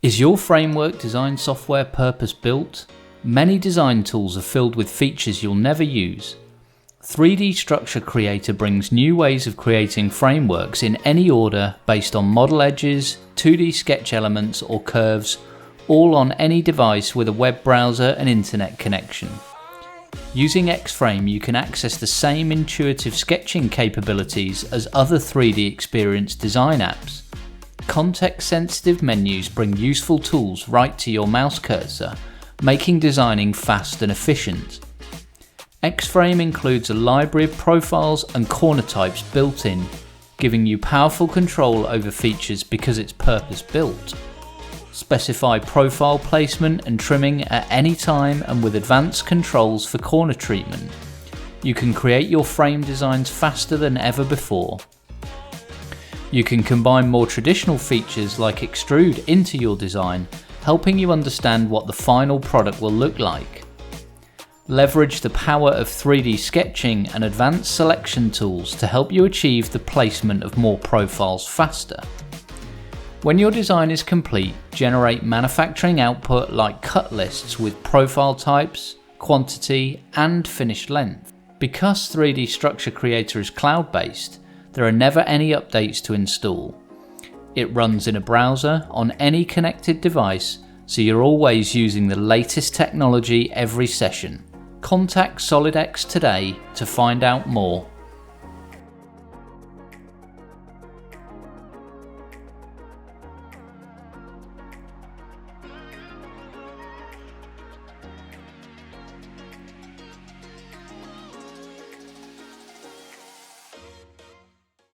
Is your framework design software purpose-built? Many design tools are filled with features you'll never use. 3D Structure Creator brings new ways of creating frameworks in any order based on model edges, 2D sketch elements or curves, all on any device with a web browser and internet connection. Using Xframe, you can access the same intuitive sketching capabilities as other 3DExperience design apps. Context-sensitive menus bring useful tools right to your mouse cursor, making designing fast and efficient. Xframe includes a library of profiles and corner types built in, giving you powerful control over features because it's purpose-built. Specify profile placement and trimming at any time, and with advanced controls for corner treatment, you can create your frame designs faster than ever before. You can combine more traditional features like extrude into your design, helping you understand what the final product will look like. Leverage the power of 3D sketching and advanced selection tools to help you achieve the placement of more profiles faster. When your design is complete, generate manufacturing output like cut lists with profile types, quantity, and finished length. Because 3D Structure Creator is cloud-based, there are never any updates to install. It runs in a browser on any connected device, so you're always using the latest technology every session. Contact SolidX today to find out more.